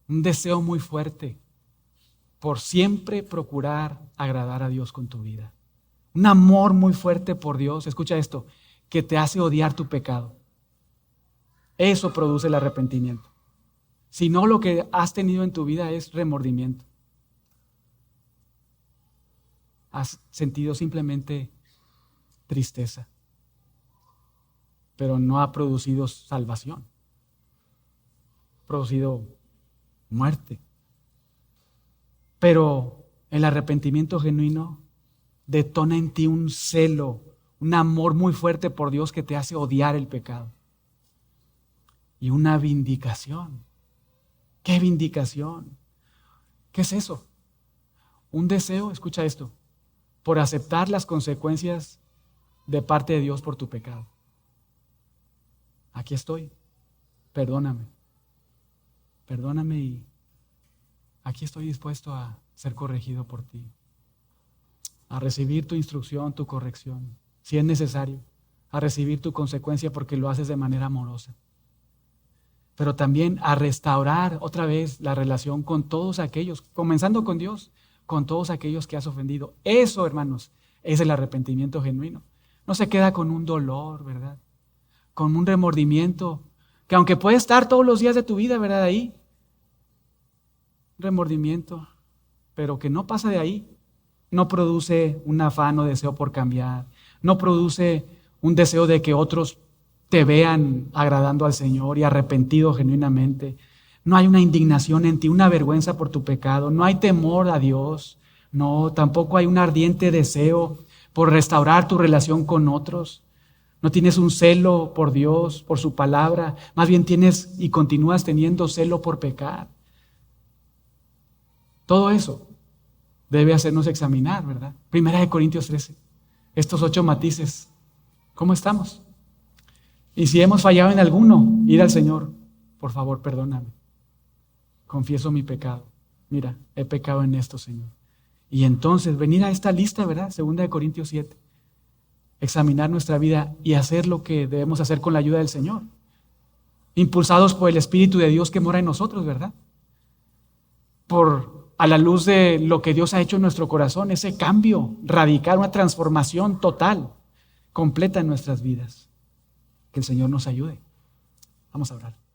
Un deseo muy fuerte por siempre procurar agradar a Dios con tu vida. Un amor muy fuerte por Dios, escucha esto, que te hace odiar tu pecado. Eso produce el arrepentimiento. Si no, lo que has tenido en tu vida es remordimiento. Has sentido simplemente tristeza, pero no ha producido salvación, ha producido muerte. Pero el arrepentimiento genuino detona en ti un celo, un amor muy fuerte por Dios que te hace odiar el pecado. Y una vindicación. ¿Qué vindicación? ¿Qué es eso? Un deseo, escucha esto, por aceptar las consecuencias de parte de Dios por tu pecado. Aquí estoy, perdóname y aquí estoy dispuesto a ser corregido por ti, a recibir tu instrucción, tu corrección, si es necesario, a recibir tu consecuencia porque lo haces de manera amorosa. Pero también a restaurar otra vez la relación con todos aquellos, comenzando con Dios, con todos aquellos que has ofendido. Eso, hermanos, es el arrepentimiento genuino. No se queda con un dolor, ¿verdad? Con un remordimiento, que aunque puede estar todos los días de tu vida, ¿verdad? Ahí, remordimiento, pero que no pasa de ahí. No produce un afán o deseo por cambiar. No produce un deseo de que otros te vean agradando al Señor y arrepentido genuinamente. No hay una indignación en ti, una vergüenza por tu pecado. No hay temor a Dios. No, tampoco hay un ardiente deseo por restaurar tu relación con otros. No tienes un celo por Dios, por su palabra. Más bien tienes y continúas teniendo celo por pecar. Todo eso debe hacernos examinar, ¿verdad? Primera de Corintios 13. Estos 8 matices. ¿Cómo estamos? Y si hemos fallado en alguno, ir al Señor. Por favor, perdóname. Confieso mi pecado. Mira, he pecado en esto, Señor. Y entonces venir a esta lista, ¿verdad? Segunda de Corintios 7. Examinar nuestra vida y hacer lo que debemos hacer con la ayuda del Señor. Impulsados por el Espíritu de Dios que mora en nosotros, ¿verdad? A la luz de lo que Dios ha hecho en nuestro corazón, ese cambio radical, una transformación total, completa en nuestras vidas. Que el Señor nos ayude. Vamos a orar.